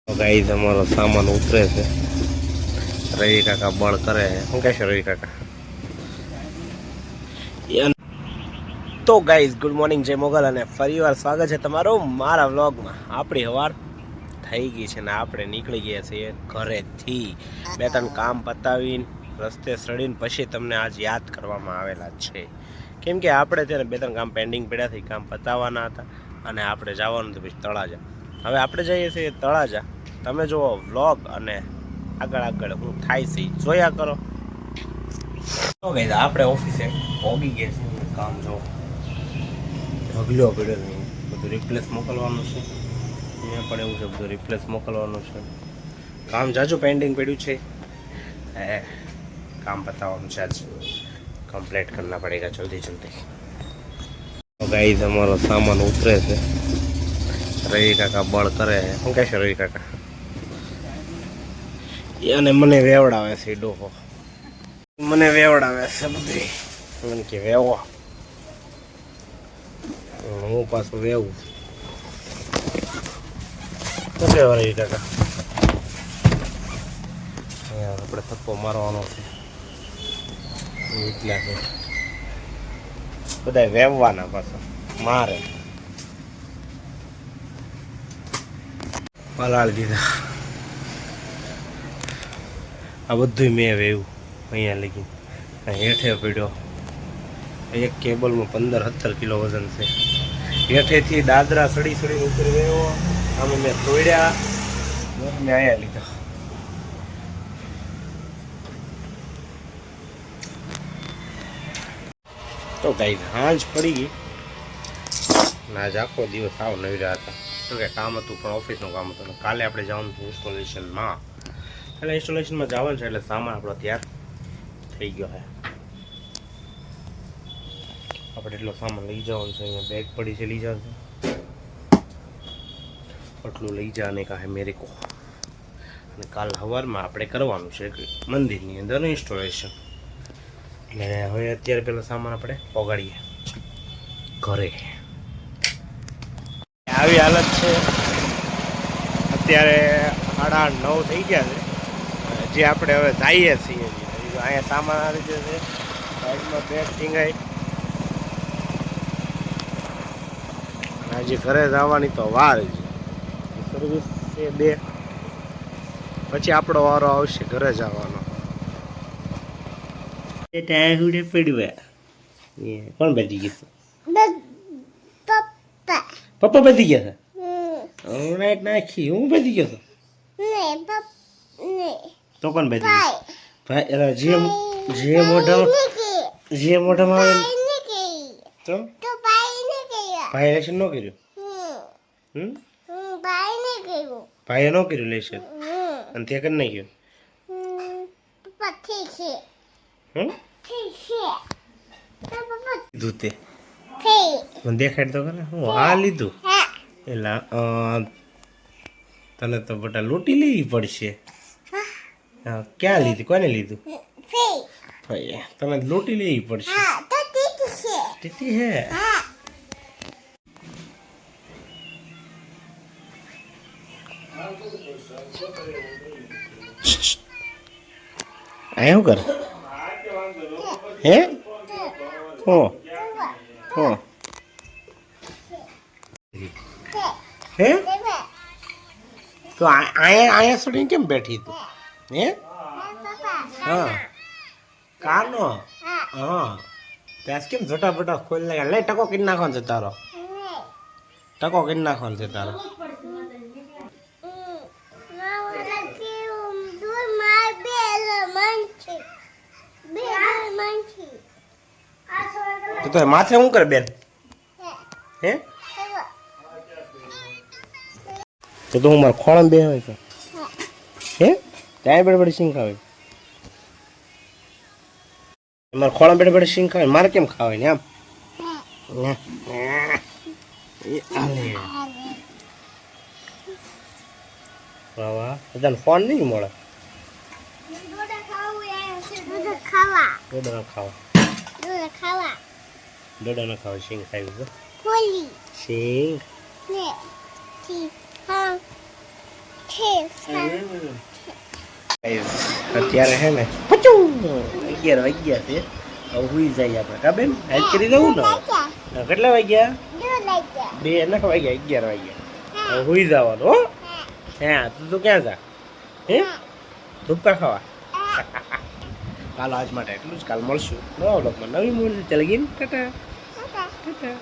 तो गाइस हमारा सामान उतरे છે રવિ કાકા બળ કરે છે શું કહેશો રવિ કાકા તો ગાઈઝ ગુડ મોર્નિંગ જય મોગલ અને ફરીવાર સ્વાગત છે તમારું મારા વ્લોગમાં આપણી સવાર થઈ ગઈ છે ને આપણે નીકળી ગયા છીએ ઘરેથી બે ત્રણ કામ પતાવીને રસ્તે સડીને પછી તમને આજ યાદ કરવામાં આવેલા છે કેમ કે આપણે ત્યારે બે ત્રણ કામ પેન્ડિંગ પડ્યા થી કામ પતાવવાના હતા અને આપણે જવાનું હતું પછી તળાજા હવે આપણે જઈએ છીએ તળાજા તમે જુઓ વ્લોગ અને આગળ આગળ હું થાય છે જોયા કરો તો ગાઈઝ આપણે ઓફિસે પહોંચી ગયા છીએ કામ જો ઢગલો પડ્યો બધું રિપ્લેસ મોકલવાનું છે અહીંયા પણ એવું છે બધું રિપ્લેસ મોકલવાનું છે કામ જાજુ પેન્ડિંગ પડ્યું છે काम बताओ आज कंप्लीट करना पड़ेगा जल्दी जल्दी तो गाइस हमारा सामान उतरे છે રવિ કાકા બળ કરે છે શું કહેશો રવિ કાકા અને મને વેવડાવે છે ડોહો મને વેવડાવે છે બધી મને કે વેવો હું પાછું વેવું શું કહેવા રવિ કાકા આપણે થપ્પો મારવાનો છે એટલા છે બધા વેવવાના પાછા મારે પલાળી દીધા આ બધું મેં વેવું અહીંયા લગી હેઠે પડ્યો એક કેબલમાં 15-17 કિલો વજન છે હેઠેથી દાદરા સડી સડીને ઉપર વેવો આમાં મેં તોડ્યા મેં અહીંયા લીધા તો ગાઈઝ હાંજ પડી ગઈ આજ આખો દિવસ આવ નવી રહ્યા હતા તો કે કામ હતું પણ ઓફિસનું કામ હતું કાલે આપણે જવાનું છે ઇન્સ્ટોલેશનમાં એટલે ઇન્સ્ટોલેશનમાં જવાનું છે એટલે સામાન આપણો તૈયાર થઈ ગયો છે આપણે એટલો સામાન લઈ જવાનું છે અહીંયા બેગ પડી છે લઈ જવાનું આટલું લઈ જવાને કાહે મેરે કો અને કાલ સવારમાં આપણે કરવાનું છે મંદિરની અંદર ઇન્સ્ટોલેશન એટલે હવે અત્યારે પેલો સામાન આપણે પગાડીએ ઘરે આવી હાલત છે અત્યારે 8:30 થઈ ગયા છે જે આપણે હવે જઈએ છીએ અહીંયા સામાન આવી જશે સાઈડમાં બેગ ટીંગાઈ અને હજી ઘરે જવાની તો વાર છે સર્વિસ છે 2 પછી આપણો વારો આવશે ઘરે જવાનો ટાયર હુડે પડ્યું કોણ બધી ગયું પપ્પા બધી ગયા છે હમણાં નાખી હું બધી ગયો તો કોણ બધી ભાઈ એટલે જે મોઢામાં આવે તો ભાઈ લેશન ન કર્યું ભાઈએ ન કર્યું લેશન અને તે કરી નાખ્યું લીધું તે મને દેખાડ તો કરે હું આ લીધું એટલે તને તો બટા લૂંટી લેવી પડશે ક્યાં લીધું કોને લીધું તને લૂંટી લેવી પડશે ટીટી હે આ શું કર હે હો હો હે તો અહીંયા સુધી કેમ બેઠી તું હે હા કાનો હા ત્યાં કેમ ઝટાપટા ખોલી લાગ્યા લે ટકો કરી નાખવાનો છે તારો ટકો કરી નાખવાનો છે તારો તો માથે શું કરે બેન હે તો હું મારા ખોળામાં બે હોય હે ત્યાં બેડે બેડે સિંગ ખાવે મારા ખોળામાં બેડે બેડે સિંગ ખાવે મારે કેમ ખાવાય ને આમ વાહ તને ફોન નહીં મળે દોડા ના ખાવા સિંગ ખાવી તો સિંગ અત્યારે હે ને 11 વાગ્યા છે. હવે હુઈ જાય આપણે કા બેન? હાલ કરી દઉં ને? કેટલા વાગ્યા? 2 નખ વાગ્યા, 11 વાગ્યા. હવે હુઈ જવાનું હો. હા તું ક્યાં જા? હે ધુપકા ખાવા? હાલો આજ માટે એટલું જ. કાલ મળશું નવા બ્લોગમાં નવી મૂવી. ચાલ ગઈ ટાટા ટાટા.